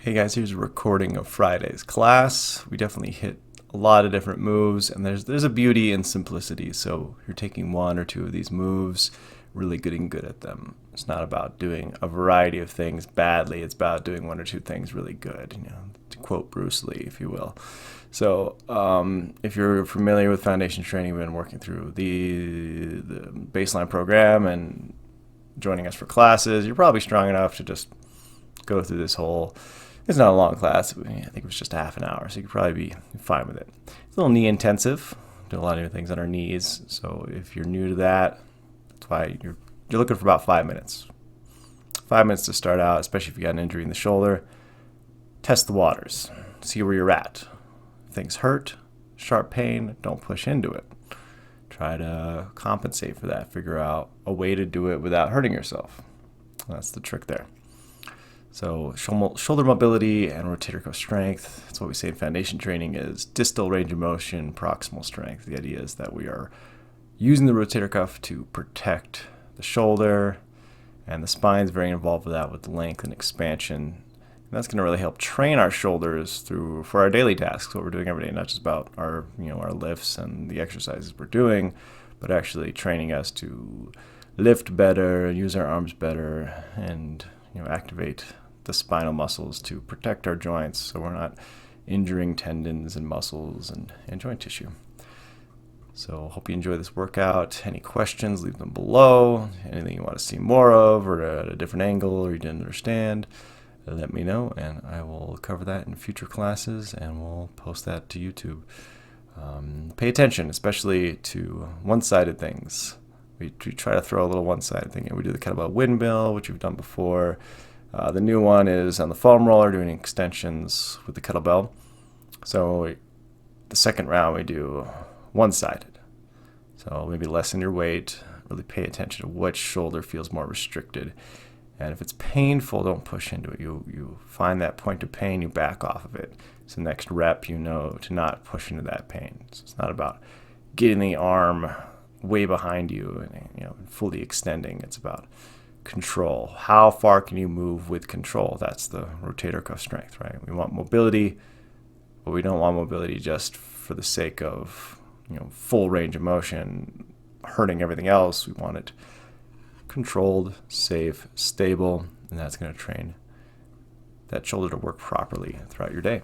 Hey guys, here's a recording of Friday's class. We definitely hit a lot of different moves, and there's a beauty in simplicity. So you're taking one or two of these moves, really getting good at them. It's not about doing a variety of things badly. It's about doing one or two things really good, to quote Bruce Lee, if you will. So if you're familiar with foundation training, we've been working through the baseline program and joining us for classes, you're probably strong enough to just go through this whole. It's not a long class. I think it was just a half an hour, so you could probably be fine with it. It's a little knee intensive. Do a lot of things on our knees. So if you're new to that, that's why you're looking for about 5 minutes. 5 minutes to start out, especially if you got an injury in the shoulder. Test the waters. See where you're at. If things hurt, sharp pain, don't push into it. Try to compensate for that. Figure out a way to do it without hurting yourself. That's the trick there. So shoulder mobility and rotator cuff strength, that's what we say in foundation training is distal range of motion, proximal strength. The idea is that we are using the rotator cuff to protect the shoulder, and the spine is very involved with that, with the length and expansion. And that's going to really help train our shoulders for our daily tasks, what we're doing every day, not just about our lifts and the exercises we're doing, but actually training us to lift better, use our arms better, and activate the spinal muscles to protect our joints so we're not injuring tendons and muscles and joint tissue. So hope you enjoy this workout. Any questions, leave them below. Anything you want to see more of or at a different angle or you didn't understand, let me know and I will cover that in future classes and we'll post that to YouTube. Pay attention, especially to one-sided things. We try to throw a little one-sided thing in. We do the kettlebell windmill, which we've done before. The new one is on the foam roller, doing extensions with the kettlebell. So the second round we do one-sided. So maybe lessen your weight, really pay attention to which shoulder feels more restricted. And if it's painful, don't push into it. You find that point of pain, you back off of it. So next rep, to not push into that pain. So it's not about getting the arm way behind you and fully extending. It's about control. How far can you move with control? That's the rotator cuff strength, right? We want mobility, but we don't want mobility just for the sake of full range of motion, hurting everything else. We want it controlled, safe, stable, and that's going to train that shoulder to work properly throughout your day.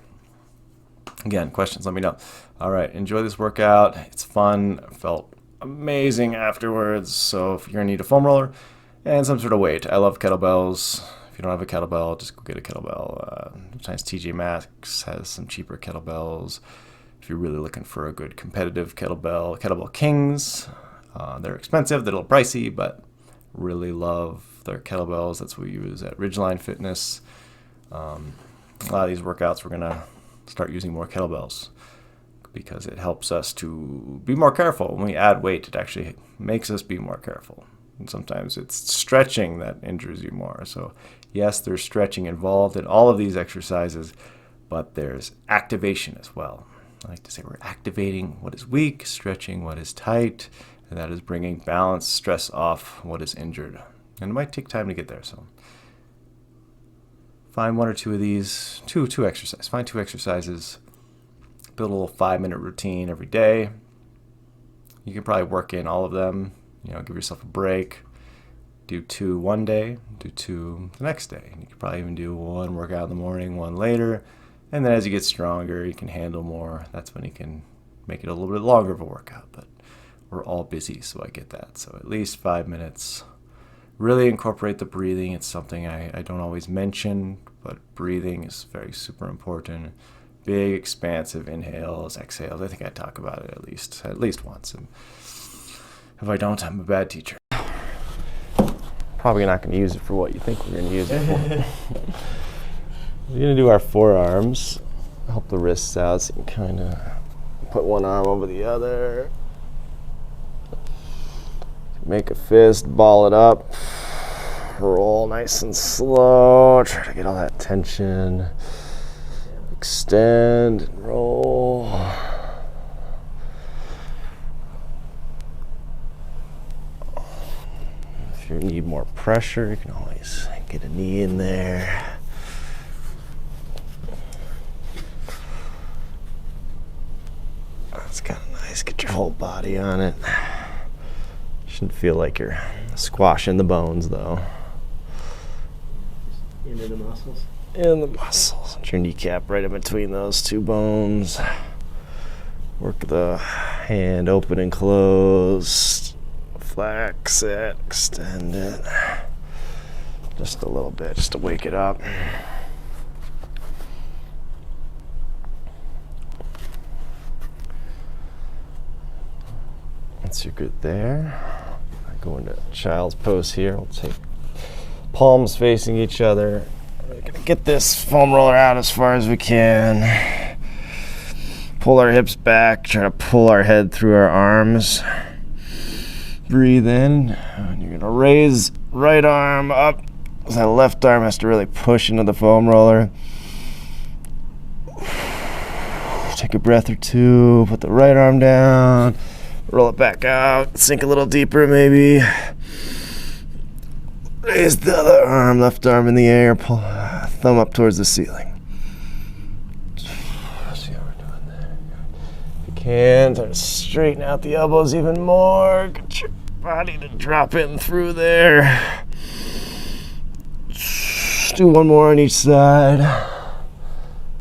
Again, questions, let me know. All right, enjoy this workout. It's fun. I felt amazing afterwards. So if you're going to need a foam roller and some sort of weight, I love kettlebells. If you don't have a kettlebell, just go get a kettlebell. Sometimes TJ Maxx has some cheaper kettlebells. If you're really looking for a good competitive kettlebell Kings, they're expensive, they're a little pricey, but really love their kettlebells. That's what we use at Ridgeline Fitness. A lot of these workouts, we're going to start using more kettlebells because it helps us to be more careful. When we add weight, it actually makes us be more careful. And sometimes it's stretching that injures you more. So yes, there's stretching involved in all of these exercises, but there's activation as well. I like to say we're activating what is weak, stretching what is tight, and that is bringing balance, stress off what is injured. And it might take time to get there. So find one or two of these, two exercises. Find two exercises. Build a little 5-minute routine every day. You can probably work in all of them. Give yourself a break. Do 2 one day, do 2 the next day. You can probably even do 1 workout in the morning, 1 later. And then as you get stronger, you can handle more. That's when you can make it a little bit longer of a workout. But we're all busy, so I get that. So at least 5 minutes. Really incorporate the breathing. It's something I don't always mention, but breathing is very super important. Big, expansive inhales, exhales. I think I talk about it at least once. And if I don't, I'm a bad teacher. Probably not going to use it for what you think we're going to use it for. We're going to do our forearms. Help the wrists out so you can kind of put one arm over the other. Make a fist, ball it up. Roll nice and slow. Try to get all that tension. Extend and roll. If you need more pressure, you can always get a knee in there. Just get your whole body on it. Shouldn't feel like you're squashing the bones though. Into the muscles? In the muscles. Get your kneecap right in between those two bones. Work the hand open and close. Flex it, extend it. Just a little bit, just to wake it up. Once you're good there, I go into child's pose here. We'll take palms facing each other. We're gonna get this foam roller out as far as we can. Pull our hips back, try to pull our head through our arms. Breathe in, and you're gonna raise right arm up. That left arm has to really push into the foam roller. Take a breath or two, put the right arm down, roll it back out, sink a little deeper maybe. Raise the other arm, left arm in the air, pull thumb up towards the ceiling. See how we're doing there. If you can, try to straighten out the elbows even more. Get your body to drop in through there. Do one more on each side.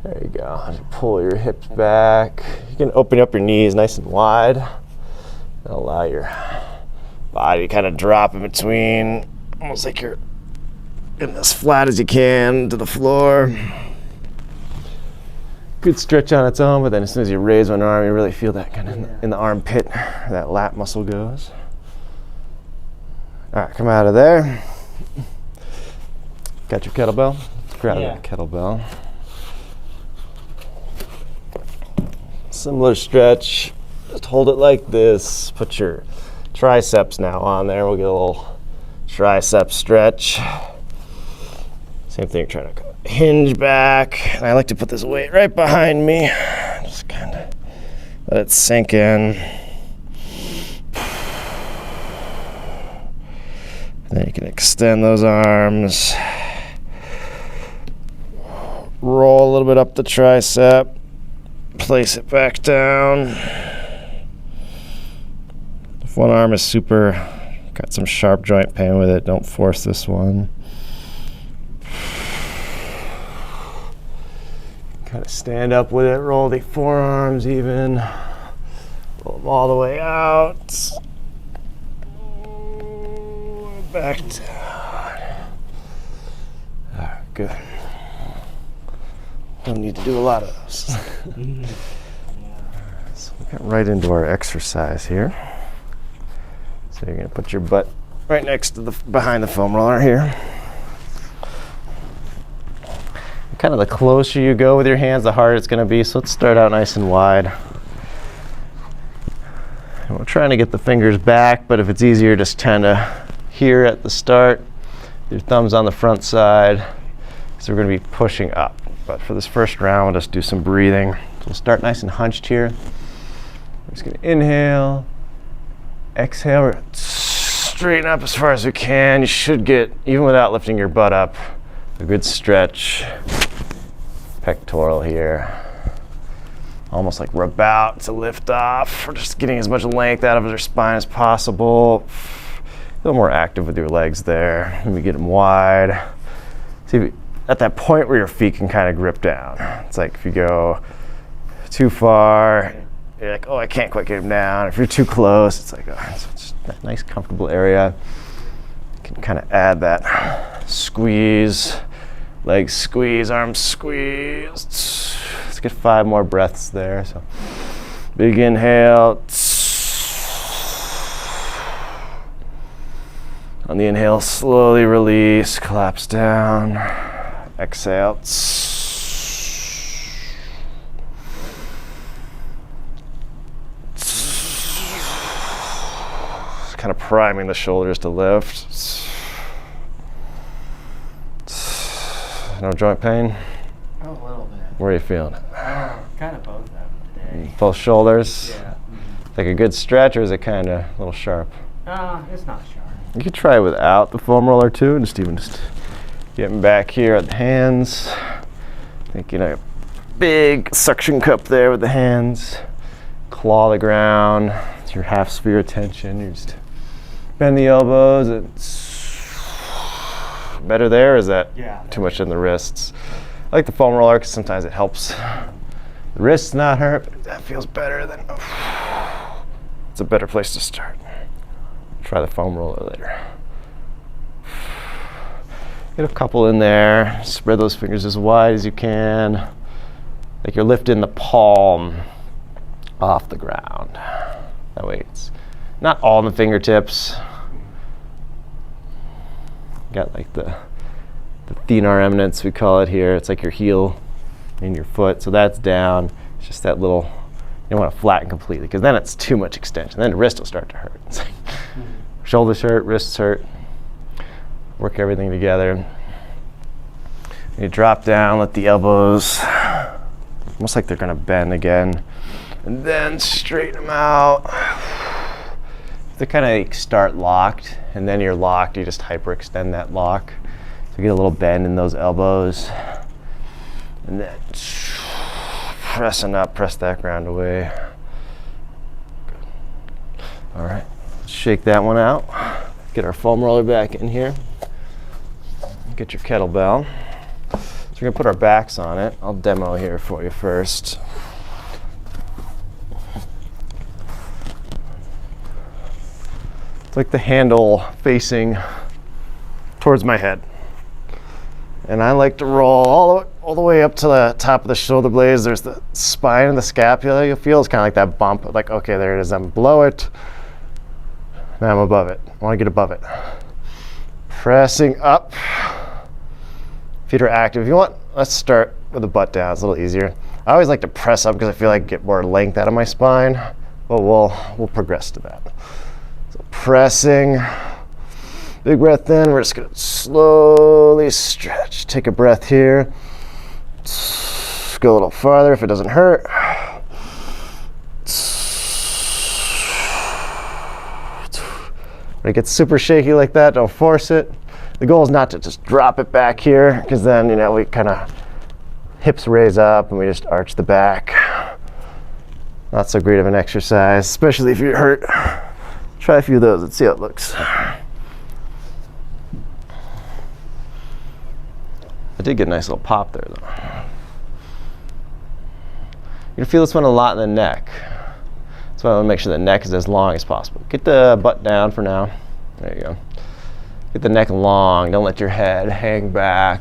There you go. Just pull your hips back. You can open up your knees nice and wide and allow your body to kind of drop in between, almost like you're getting as flat as you can to the floor. Good stretch on its own, but then as soon as you raise one arm, you really feel that kind of in the armpit, where that lat muscle goes. All right, come out of there. Got your kettlebell? Let's grab that kettlebell. Similar stretch. Just hold it like this. Put your triceps now on there. We'll get a little tricep stretch. Same thing, trying to hinge back. And I like to put this weight right behind me. Just kind of let it sink in. Then you can extend those arms. Roll a little bit up the tricep. Place it back down. If one arm is got some sharp joint pain with it, don't force this one. Kind of stand up with it, roll the forearms even. Roll them all the way out. Back down. All right, good. Don't need to do a lot of those. So we get right into our exercise here. So you're going to put your butt right next to behind the foam roller here. Kind of the closer you go with your hands, the harder it's going to be. So let's start out nice and wide. And we're trying to get the fingers back, but if it's easier, just kind of here at the start, your thumbs on the front side. So we're going to be pushing up. But for this first round, we'll just do some breathing. So we'll start nice and hunched here. We're just going to inhale, exhale, we're straighten up as far as we can. You should get, even without lifting your butt up, a good stretch. Pectoral here. Almost like we're about to lift off. We're just getting as much length out of your spine as possible. A little more active with your legs there. Maybe get them wide. See, at that point where your feet can kind of grip down. It's like if you go too far, you're like, oh, I can't quite get them down. If you're too close, it's like, oh, it's just that nice comfortable area. You can kind of add that squeeze, legs squeeze, arms squeeze. Let's get 5 more breaths there. So big inhale. On the inhale, slowly release, collapse down. Exhale. Kind of priming the shoulders to lift. No joint pain? Oh, a little bit. Where are you feeling it? Kind of both of them today. Both shoulders? Yeah. Like a good stretch, or is it kind of a little sharp? It's not sharp. You could try without the foam roller too, and just getting back here at the hands. Thinking a big suction cup there with the hands. claw the ground. It's your half sphere tension. You just bend the elbows. It's better there, or is that too much in the wrists? I like the foam roller because sometimes it helps the wrists not hurt, but if that feels better, then it's a better place to start. Try the foam roller later. Get a couple in there. Spread those fingers as wide as you can. Like you're lifting the palm off the ground. That way it's not all in the fingertips. Got like the thenar eminence, we call it here. It's like your heel in your foot. So that's down. It's just that little, you don't want to flatten completely because then it's too much extension. Then the wrist will start to hurt. It's like shoulders hurt, wrists hurt. Work everything together. You drop down, let the elbows, almost like they're gonna bend again. And then straighten them out. They kind of like start locked, and then you're locked, you just hyperextend that lock. So you get a little bend in those elbows. And then pressing up, press that ground away. All right, let's shake that one out. Get our foam roller back in here. Get your kettlebell. So we're gonna put our backs on it. I'll demo here for you first. It's like the handle facing towards my head. And I like to roll all the way up to the top of the shoulder blades. There's the spine and the scapula. You'll feel it's kind of like that bump. Like, okay, there it is. I'm below it. Now I'm above it. I want to get above it. Pressing up. Feet are active. If you want, let's start with the butt down. It's a little easier. I always like to press up because I feel like I get more length out of my spine, but we'll progress to that. So pressing, big breath in. We're just gonna slowly stretch. Take a breath here. Go a little farther if it doesn't hurt. When it gets super shaky like that, don't force it. The goal is not to just drop it back here, because then, we kind of hips raise up and we just arch the back. Not so great of an exercise, especially if you're hurt. Try a few of those and see how it looks. I did get a nice little pop there, though. You're gonna feel this one a lot in the neck. That's why I want to make sure the neck is as long as possible. Get the butt down for now. There you go. Get the neck long. Don't let your head hang back.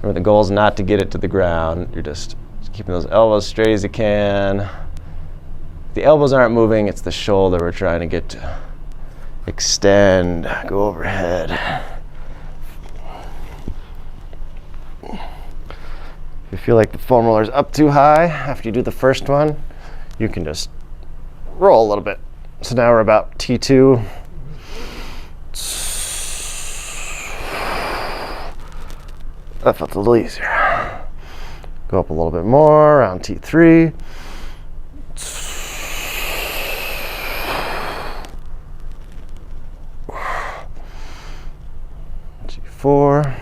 Remember, the goal is not to get it to the ground. You're just keeping those elbows straight as you can. The elbows aren't moving. It's the shoulder we're trying to get to extend, go overhead. If you feel like the foam roller is up too high after you do the first one, you can just roll a little bit. So now we're about T2. That felt a little easier. Go up a little bit more, around T3. G4.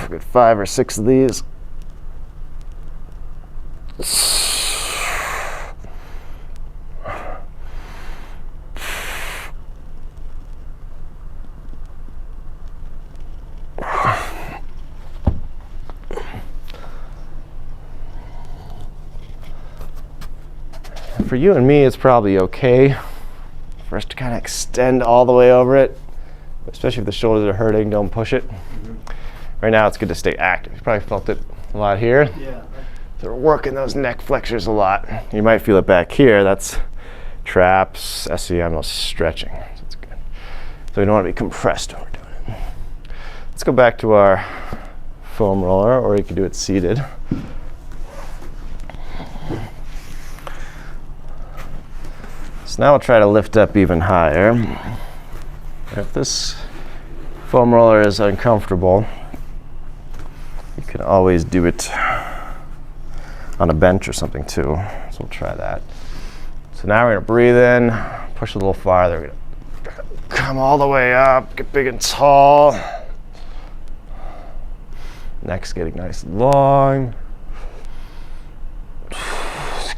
Get 5 or 6 of these. For you and me, it's probably okay for us to kind of extend all the way over it, especially if the shoulders are hurting. Don't push it. Right now, it's good to stay active. You probably felt it a lot here. Yeah. So we're working those neck flexors a lot. You might feel it back here. That's traps, SCM, those stretching. So it's good. So we don't want to be compressed when we're doing it. Let's go back to our foam roller, or you can do it seated. So now we'll try to lift up even higher. If this foam roller is uncomfortable, you can always do it on a bench or something too. So we'll try that. So now we're gonna breathe in, push a little farther. We're gonna come all the way up, get big and tall. Neck's getting nice and long.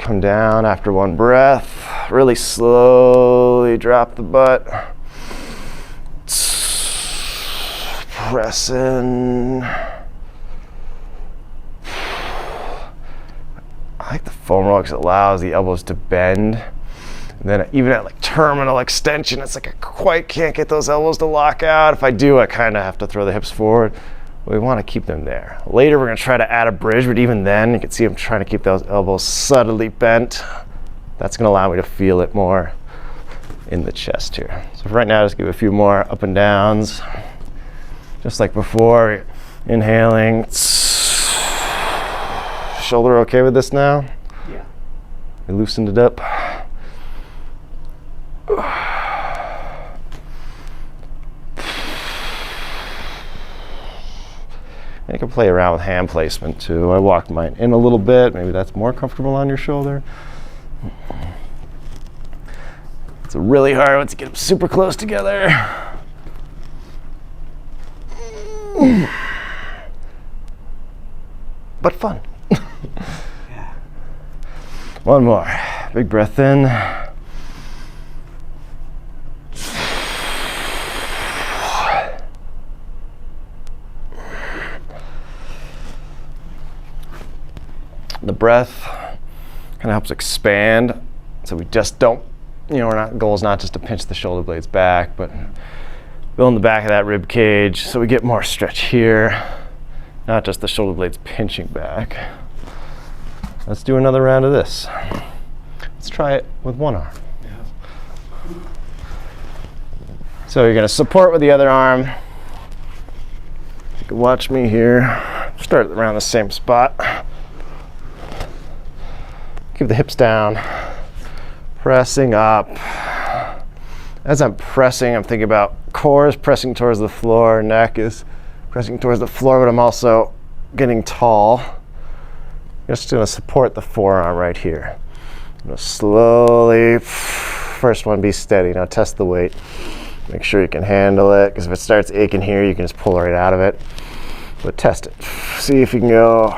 come down after one breath. Really slowly drop the butt. Press in. I like the foam roller because it allows the elbows to bend. And then even at like terminal extension, it's like I quite can't get those elbows to lock out. If I do, I kind of have to throw the hips forward. We want to keep them there. Later, we're going to try to add a bridge, but even then, you can see I'm trying to keep those elbows subtly bent. That's going to allow me to feel it more in the chest here. So for right now, just give a few more up and downs. Just like before, inhaling. Shoulder okay with this now? Yeah. We loosened it up. And you can play around with hand placement too. I walked mine in a little bit. Maybe that's more comfortable on your shoulder. It's really hard once you get them super close together. But fun. Yeah. One more. Big breath in. The breath kind of helps expand, so we just don't, goal is not just to pinch the shoulder blades back, but building the back of that rib cage so we get more stretch here, not just the shoulder blades pinching back. Let's do another round of this. Let's try it with one arm. Yeah. So you're going to support with the other arm. You can watch me here. Start around the same spot. Keep the hips down, pressing up. As I'm pressing, I'm thinking about core is pressing towards the floor, neck is pressing towards the floor, but I'm also getting tall. Just gonna support the forearm right here. I'm gonna slowly, first one, be steady. Now test the weight. Make sure you can handle it, because if it starts aching here, you can just pull right out of it. But test it. See if you can go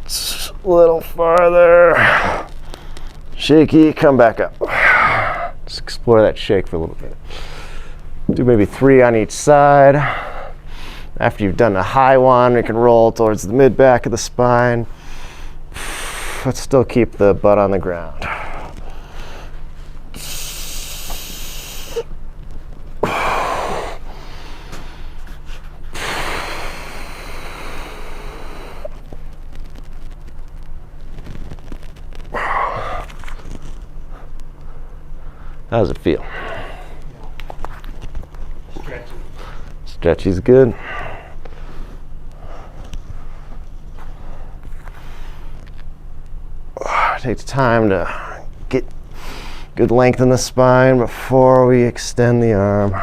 a little farther. Shaky, come back up. Just explore that shake for a little bit. Do maybe 3 on each side. After you've done a high one, you can roll towards the mid back of the spine. But still keep the butt on the ground. How does it feel? Stretchy. Stretchy's good. Takes time to get good length in the spine before we extend the arm.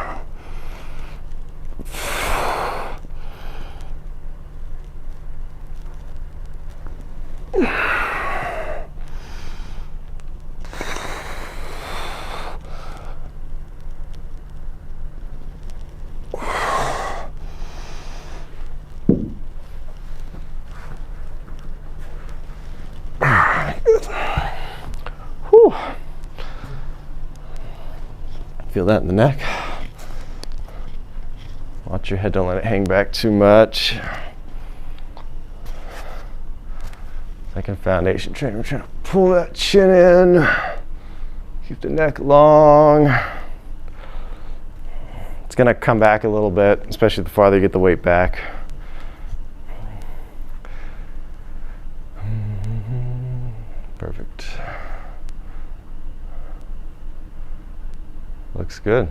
Whew. Feel that in the neck. Watch your head, don't let it hang back too much. Second foundation training, we're trying to pull that chin in. Keep the neck long. It's gonna come back a little bit, especially the farther you get the weight back. Perfect. Looks good.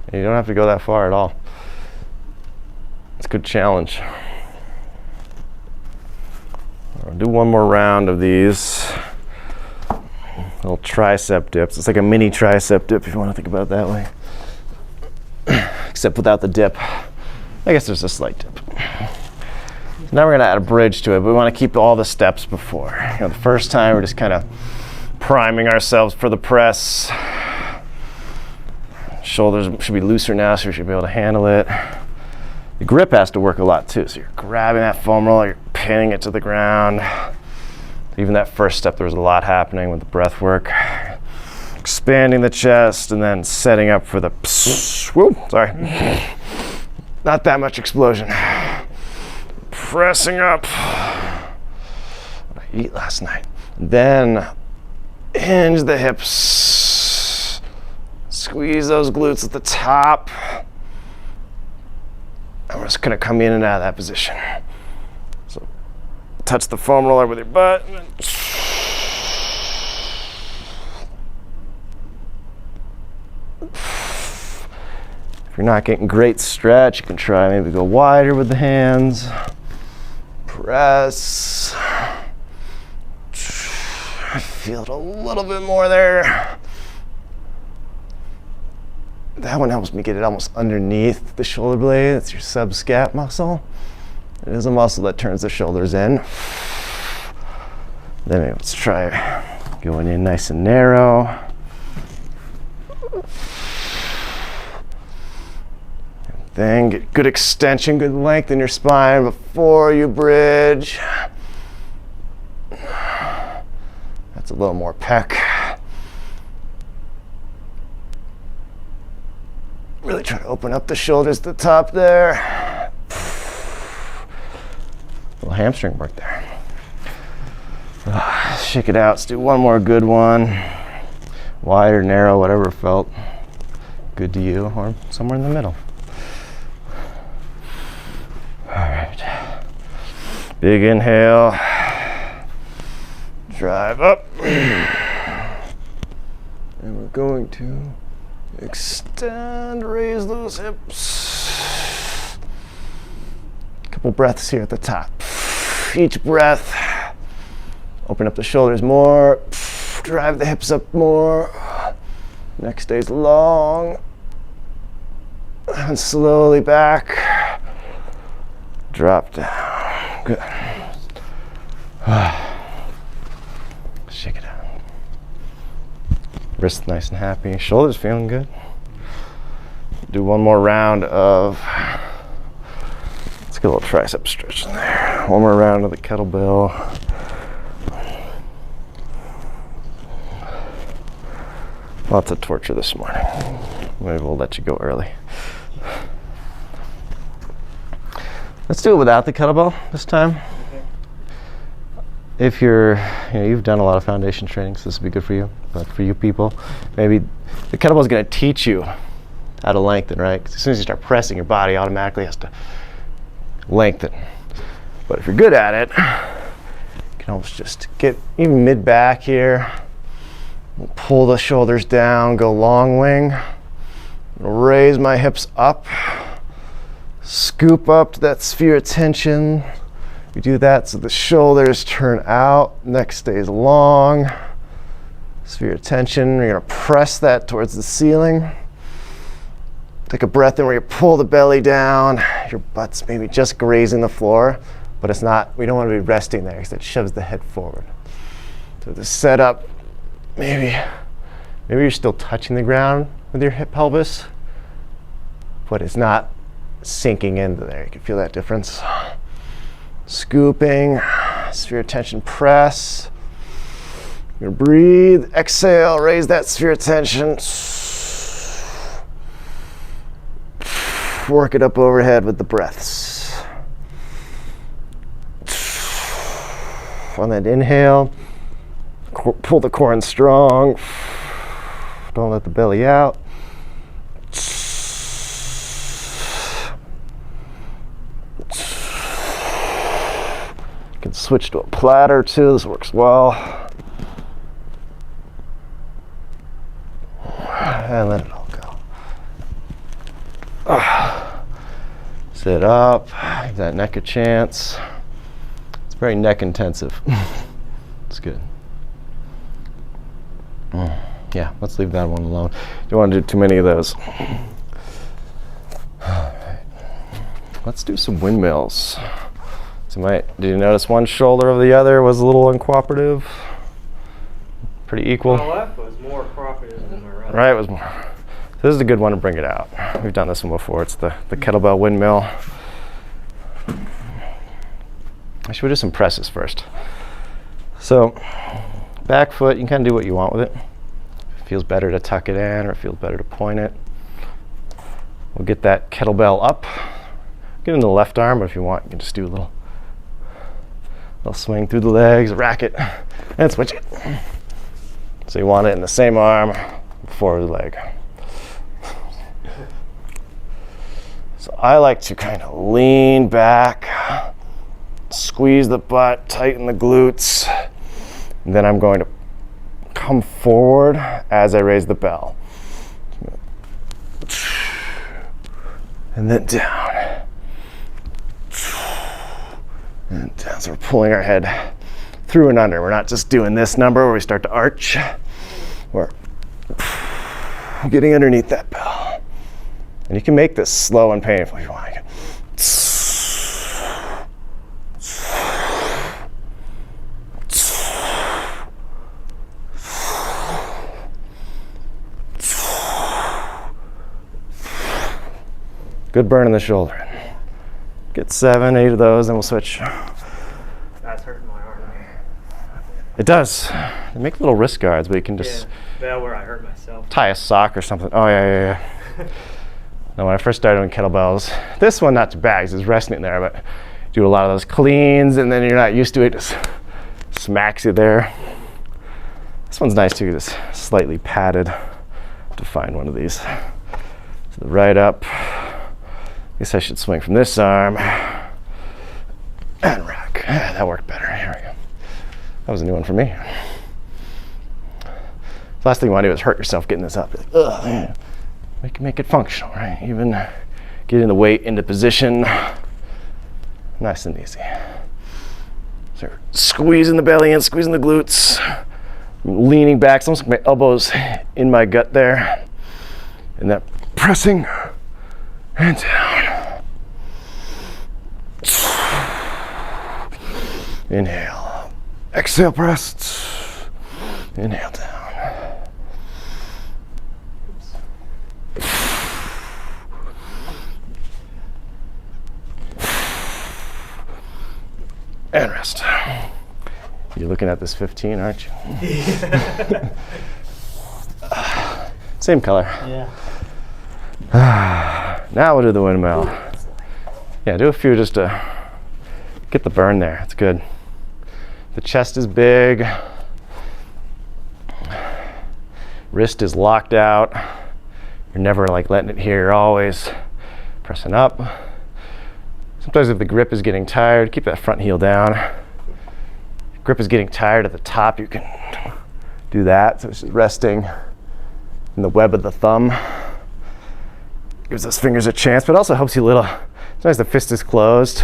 And you don't have to go that far at all. It's a good challenge. I'll do one more round of these little tricep dips. It's like a mini tricep dip if you want to think about it that way. Except without the dip. I guess there's a slight dip. So now we're going to add a bridge to it, but we want to keep all the steps before. The first time we're just kind of priming ourselves for the press. Shoulders should be looser now, so we should be able to handle it. The grip has to work a lot too, so you're grabbing that foam roller, you're pinning it to the ground. Even that first step, there was a lot happening with the breath work. Expanding the chest and then setting up for the whoop, sorry. Not that much explosion. Pressing up. What did I eat last night? Then hinge the hips. Squeeze those glutes at the top. And we're just gonna come in and out of that position. So touch the foam roller with your butt. And then if you're not getting great stretch, you can try maybe go wider with the hands. Press. Feel it a little bit more there. That one helps me get it almost underneath the shoulder blade. It's your subscap muscle. It is a muscle that turns the shoulders in. Then maybe let's try going in nice and narrow. Then get good extension, good length in your spine before you bridge. That's a little more pec. Really try to open up the shoulders at the top there. A little hamstring work there. Shake it out. Let's do one more good one. Wide or narrow, whatever felt good to you, or somewhere in the middle. All right. Big inhale. Drive up. And we're going to extend, raise those hips. Couple breaths here at the top. Each breath, open up the shoulders more, drive the hips up more. Neck stays long. And slowly back. Drop down. Good. Shake it out. Wrists nice and happy. Shoulders feeling good. Do one more round of, let's get a little tricep stretch in there. One more round of the kettlebell. Lots of torture this morning. Maybe we'll let you go early. Let's do it without the kettlebell this time. If you've done a lot of foundation training, so this would be good for you. But for you people, maybe the kettlebell is going to teach you how to lengthen, right? 'Cause as soon as you start pressing, your body automatically has to lengthen. But if you're good at it, you can almost just get even mid-back here. Pull the shoulders down, go long wing. Raise my hips up. Scoop up to that sphere of tension. We do that so the shoulders turn out, neck stays long. Sphere of tension, you're gonna press that towards the ceiling. Take a breath in where you pull the belly down. Your butt's maybe just grazing the floor, but it's not, we don't wanna be resting there because it shoves the head forward. So to set up, maybe you're still touching the ground with your hip pelvis, but it's not sinking into there. You can feel that difference. Scooping, sphere of tension, press. You're gonna breathe, exhale, raise that sphere of tension. Work it up overhead with the breaths. On that inhale, pull the core in strong. Don't let the belly out. You can switch to a platter too, this works well. And let it all go. Sit up, give that neck a chance. It's very neck intensive. It's good. Yeah, let's leave that one alone. Don't want to do too many of those. All right. Let's do some windmills. So did you notice one shoulder of the other was a little uncooperative? Pretty equal? My left was more cooperative than my right. Right, it was more. So this is a good one to bring it out. We've done this one before. It's the kettlebell windmill. Should we do some presses first? So back foot, you can kind of do what you want with it. It feels better to tuck it in, or it feels better to point it. We'll get that kettlebell up. Get in the left arm, but if you want, you can just do a little swing through the legs, rack it, and switch it. So you want it in the same arm, forward leg. So I like to kind of lean back, squeeze the butt, tighten the glutes, and then I'm going to come forward as I raise the bell. And then down. And down. So we're pulling our head through and under. We're not just doing this number where we start to arch. We're getting underneath that bell. And you can make this slow and painful if you want. Good burn in the shoulder. Get 7, 8 of those, and we'll switch. That's hurting my arm. It does. They make little wrist guards, but you can just Yeah, where I hurt myself. tie a sock or something. Oh, yeah. Now, when I first started doing kettlebells, this one not too bad because it's resting in there, but do a lot of those cleans, and then you're not used to it, just smacks you there. This one's nice too, it's slightly padded to find one of these. So the right up. I guess I should swing from this arm and rack. That worked better. Here we go. That was a new one for me. The last thing you want to do is hurt yourself getting this up. You're like, ugh. Make it functional, right? Even getting the weight into position, nice and easy. So squeezing the belly in, squeezing the glutes, leaning back. It's almost like my elbows in my gut there, and then pressing and down. Inhale. Exhale, press. Inhale, down. And rest. You're looking at this 15, aren't you? Yeah. Same color. Yeah. Now we'll do the windmill. Yeah, do a few just to get the burn there. It's good. The chest is big. Wrist is locked out. You're never like letting it here. You're always pressing up. Sometimes if the grip is getting tired, keep that front heel down. If grip is getting tired at the top, you can do that. So it's just resting in the web of the thumb. Gives those fingers a chance, but also helps you a little. Sometimes the fist is closed.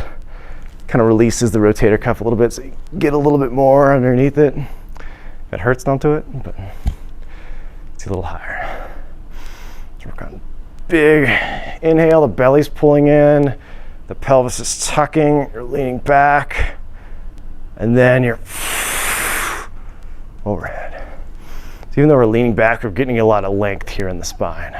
Kind of releases the rotator cuff a little bit, so you get a little bit more underneath it. If it hurts, don't do it, but it's a little higher. Let's work on big inhale, the belly's pulling in, the pelvis is tucking, you're leaning back, and then you're overhead. So even though we're leaning back, we're getting a lot of length here in the spine.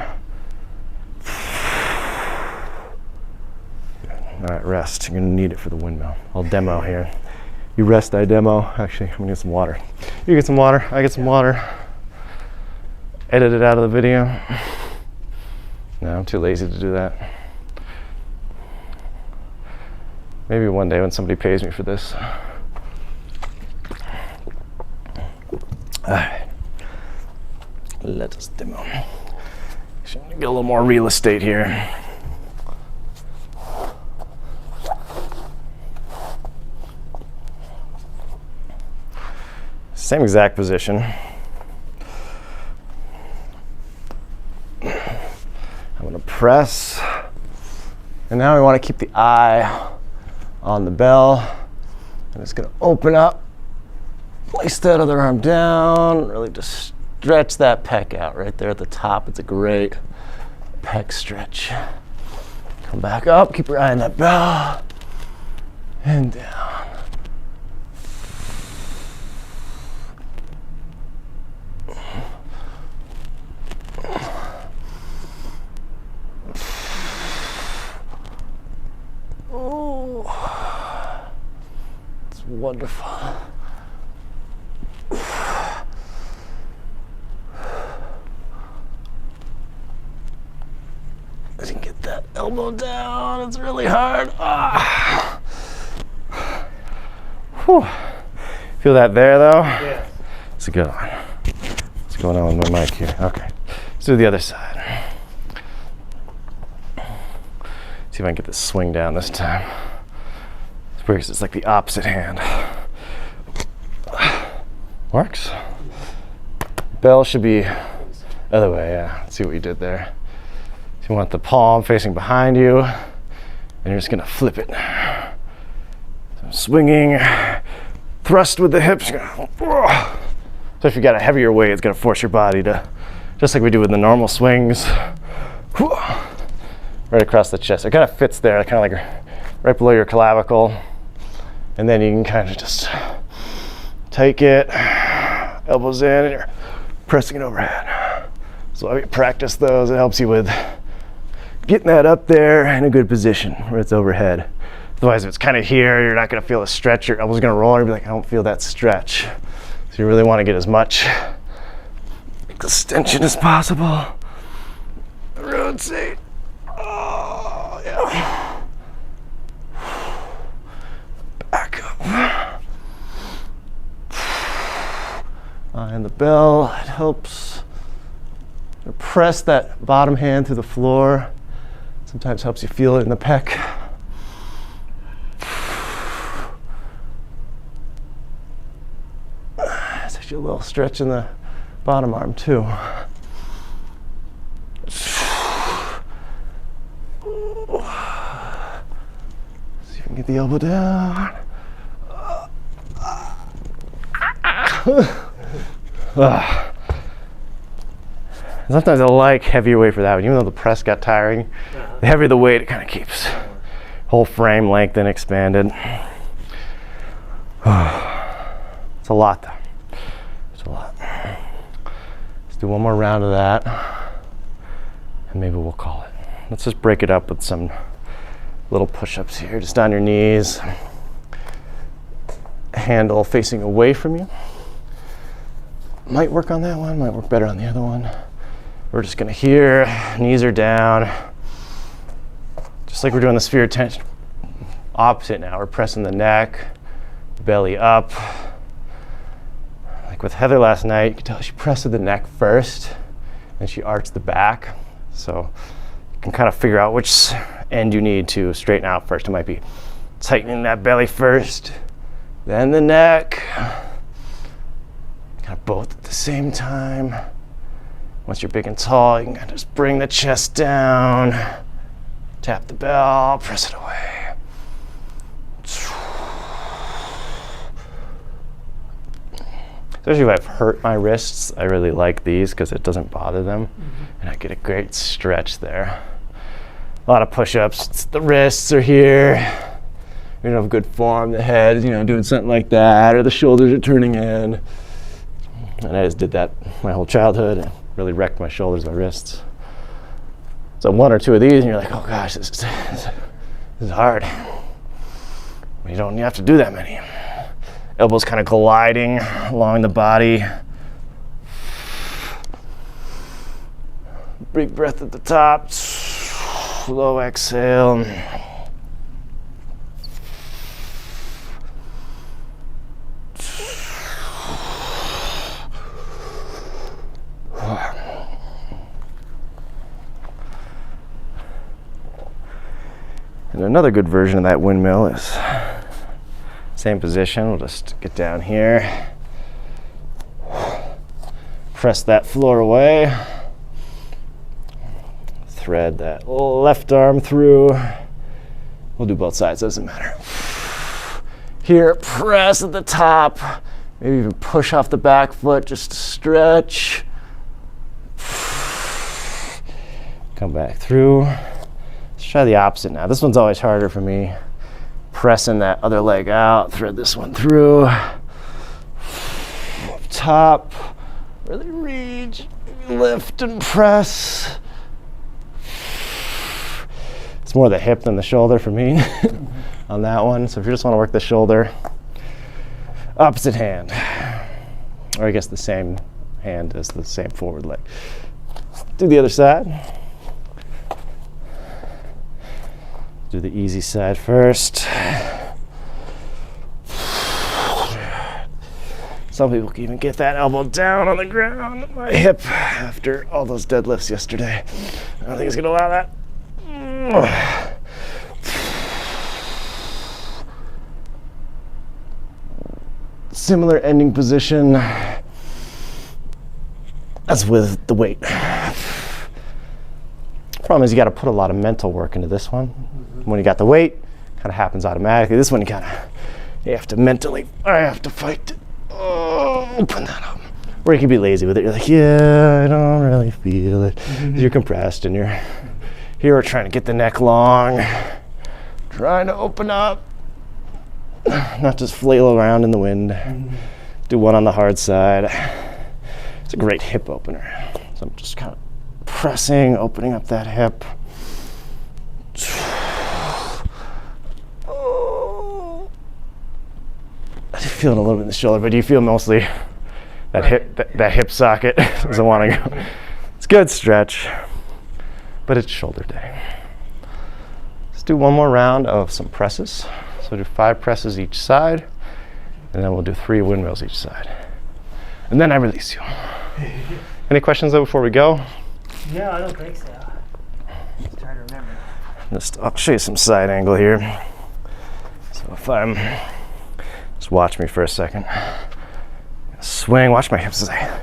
All right, rest. You're gonna need it for the windmill. I'll demo here. You rest, I demo. Actually, I'm gonna get some water. You get some water, I get some water. Edit it out of the video. No, I'm too lazy to do that. Maybe one day when somebody pays me for this. All right. Let us demo. Actually, I'm gonna get a little more real estate here. Same exact position. I'm gonna press. And now we wanna keep the eye on the bell. I'm just gonna open up, place that other arm down, really just stretch that pec out right there at the top. It's a great pec stretch. Come back up, keep your eye on that bell, and down. Oh, it's wonderful. As you can get that elbow down, it's really hard. Ah. Whew. Feel that there though? Yeah. It's a good one. What's going on with my mic here? Okay, let's do the other side. See if I can get this swing down this time. It's like the opposite hand. Works. Bell should be other way, yeah. Let's see what you did there. So you want the palm facing behind you, and you're just gonna flip it. So swinging, thrust with the hips. So if you got a heavier weight, it's gonna force your body to, just like we do with the normal swings, right across the chest. It kind of fits there, kind of like right below your clavicle. And then you can kind of just take it, elbows in, and you're pressing it overhead. So while you practice those, it helps you with getting that up there in a good position where it's overhead. Otherwise, if it's kind of here, you're not going to feel the stretch. Your elbow's going to roll, and you'll be like, I don't feel that stretch. So you really want to get as much extension as possible. Rotate. Oh, yeah. Back up. And the bell, it helps press that bottom hand through the floor. Sometimes helps you feel it in the pec. It's actually a little stretch in the bottom arm too. See if we can get the elbow down. Sometimes I like heavier weight for that one, even though the press got tiring. The heavier the weight, it kind of keeps whole frame length and expanded. It's a lot though. It's a lot. Let's do one more round of that, and maybe we'll call it. Let's just break it up with some little push-ups here, just on your knees. Handle facing away from you. Might work on that one, might work better on the other one. We're just gonna here, knees are down. Just like we're doing the sphere of tension. Opposite now, we're pressing the neck, belly up. Like with Heather last night, you can tell she pressed the neck first, and she arched the back. So you can kind of figure out which end you need to straighten out first. It might be tightening that belly first, then the neck. Kind of both at the same time. Once you're big and tall, you can kind of just bring the chest down, tap the bell, press it away. Especially if I've hurt my wrists, I really like these because it doesn't bother them, and I get a great stretch there. A lot of push-ups. The wrists are here. You don't have good form. The head, doing something like that, or the shoulders are turning in. And I just did that my whole childhood and really wrecked my shoulders, my wrists. So one or two of these, and you're like, oh gosh, this is hard. You don't have to do that many. Elbows kind of gliding along the body. Big breath at the top. Slow exhale. And another good version of that windmill is same position. We'll just get down here, press that floor away, thread that left arm through. We'll do both sides, doesn't matter. Here, press at the top, maybe even push off the back foot just to stretch. Come back through. Let's try the opposite now. This one's always harder for me. Pressing that other leg out, thread this one through. Up top, really reach, lift and press. It's more the hip than the shoulder for me on that one. So if you just want to work the shoulder, opposite hand, or I guess the same hand as the same forward leg. Do the other side. Do the easy side first. Some people can even get that elbow down on the ground. My hip, after all those deadlifts yesterday, I don't think it's gonna allow that. Similar ending position as with the weight. Problem is you got to put a lot of mental work into this one. When you got the weight, kind of happens automatically. This one you have to mentally, I have to fight to open that up. Or you can be lazy with it. You're like, yeah, I don't really feel it. You're compressed and you're here trying to get the neck long, trying to open up, not just flail around in the wind. Do one on the hard side. It's a great hip opener. So I'm just kind of pressing, opening up that hip. I feel it a little bit in the shoulder, but do you feel mostly that hip socket doesn't want to go? It's a good stretch, but it's shoulder day. Let's do one more round of some presses. So do 5 presses each side, and then we'll do 3 windmills each side. And then I release you. Any questions though before we go? No, I don't think so. Just trying to remember. I'll show you some side angle here. So if I'm, just watch me for a second. Swing, watch my hips as I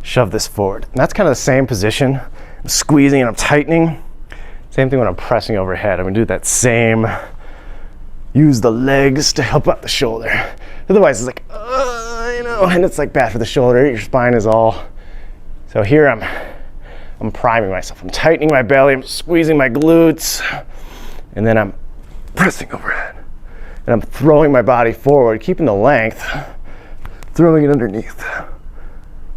shove this forward. And that's kind of the same position. I'm squeezing and I'm tightening. Same thing when I'm pressing overhead. I'm gonna do that same, use the legs to help out the shoulder. Otherwise it's like, and it's like bad for the shoulder. Your spine is all, so here I'm priming myself. I'm tightening my belly, I'm squeezing my glutes, and then I'm pressing overhead. And I'm throwing my body forward, keeping the length, throwing it underneath.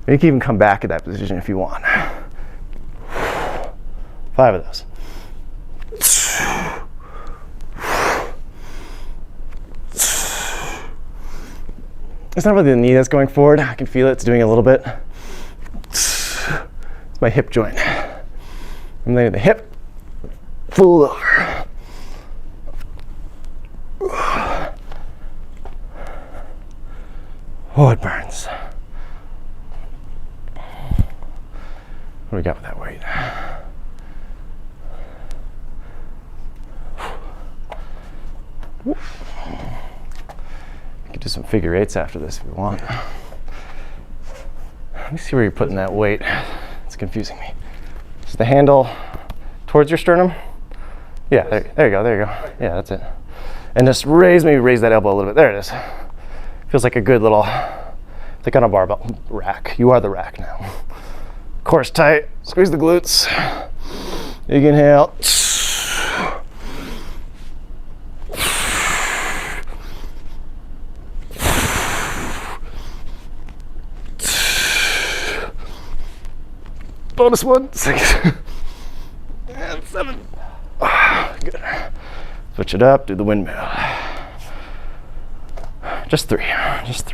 You can even come back at that position if you want. 5 of those. It's not really the knee that's going forward. I can feel it, it's doing a little bit. It's my hip joint. I'm letting the hip fold over. Oh, it burns. What do we got with that weight? You can do some figure 8s after this if you want. Let me see where you're putting that weight. It's confusing me. Is the handle towards your sternum? Yeah, there you go. Yeah, that's it. And just maybe raise that elbow a little bit. There it is. Feels like a good little, it's like on a barbell rack. You are the rack now. Core is tight, squeeze the glutes. Big inhale. Bonus 1, 6, and 7. Good. Switch it up, do the windmill. Just 3. If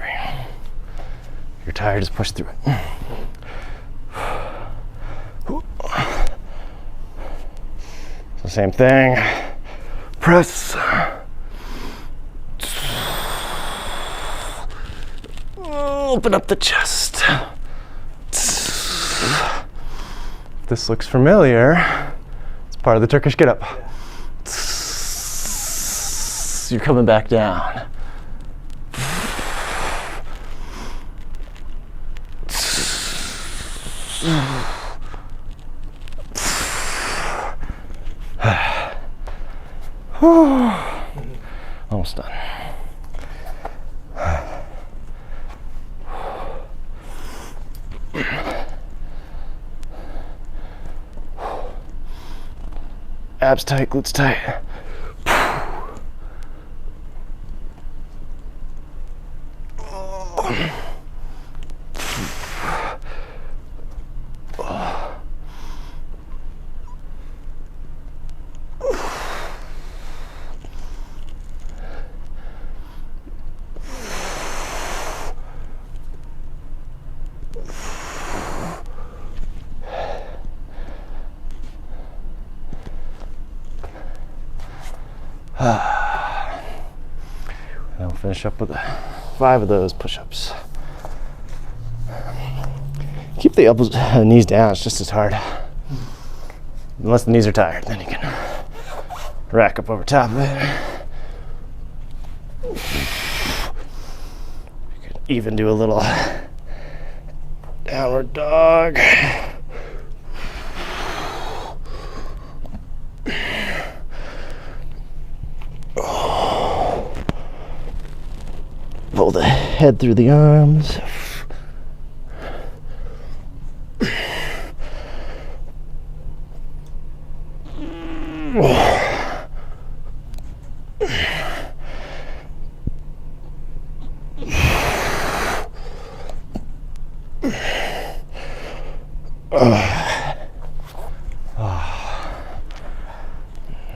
you're tired, just push through it. So same thing. Press. Open up the chest. This looks familiar. It's part of the Turkish get up. You're coming back down. Almost done. Abs tight, glutes tight. And I'll finish up with 5 of those push-ups. Keep the elbows, knees down. It's just as hard. Unless the knees are tired, then you can rack up over top of it. You could even do a little downward dog. Pull the head through the arms.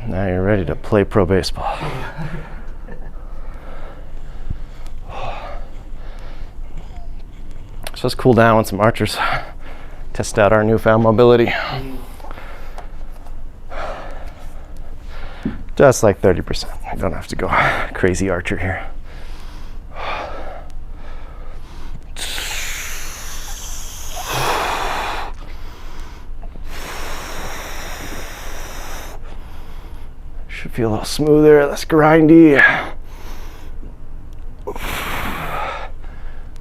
Now you're ready to play pro baseball. So let's cool down with some archers. Test out our newfound mobility. Just like 30%. You don't have to go crazy archer here. Should feel a little smoother, less grindy.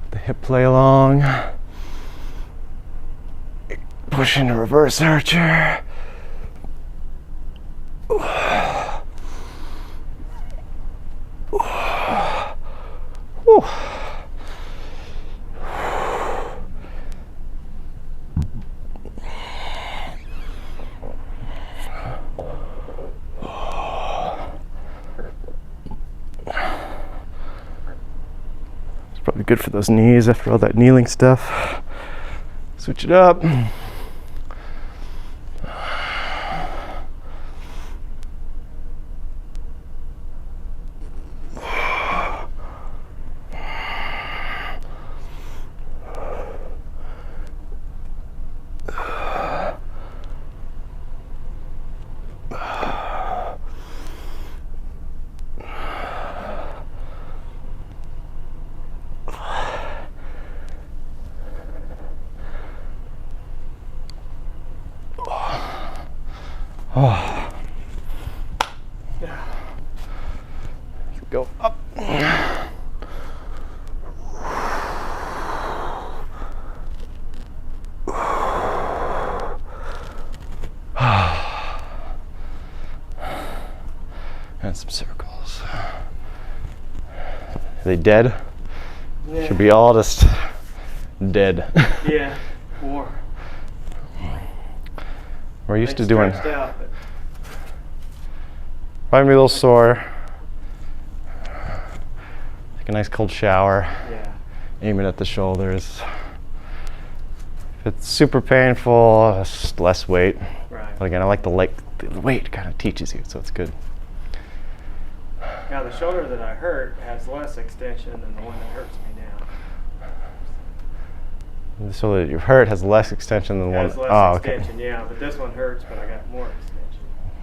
The hip play along. Push into reverse archer. Probably good for those knees after all that kneeling stuff. Switch it up. Oh. Yeah. Go up. And some circles. Are they dead? Yeah. Should be all just dead. Yeah. Or. We're used to doing. Out, but Might be a little sore. Take a nice cold shower. yeah. Aim it at the shoulders. If it's super painful, it's less weight. Right. But again, I like the weight kind of teaches you, so it's good. Now the shoulder that I hurt has less extension than the one that hurts me now. The shoulder that you hurt has less extension than the one. Has less Oh, extension, okay. yeah. But this one hurts, but I got more extension.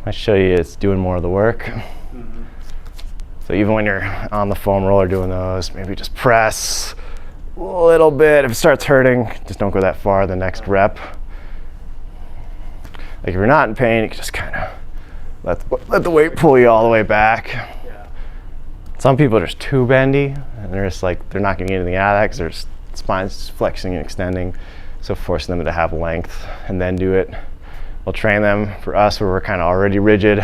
I show you it's doing more of the work. Mm-hmm. So even when you're on the foam roller doing those, maybe just press a little bit. If it starts hurting, just don't go that far the next rep. Like if you're not in pain, you can just kind of let the weight pull you all the way back. Yeah. Some people are just too bendy, and they're just like, they're not getting anything out of that because their spine's flexing and extending. So forcing them to have length and then do it. We'll train them. For us, where we're kind of already rigid,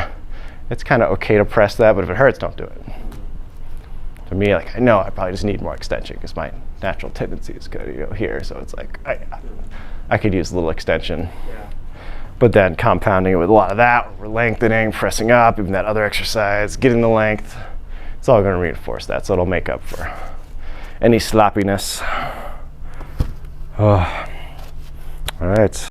it's kind of okay to press that, but if it hurts, don't do it. For me, like I know I probably just need more extension because my natural tendency is to go here. So it's like I could use a little extension. Yeah. But then compounding it with a lot of that, we're lengthening, pressing up, even that other exercise, getting the length. It's all going to reinforce that, so it'll make up for any sloppiness. Oh. All right.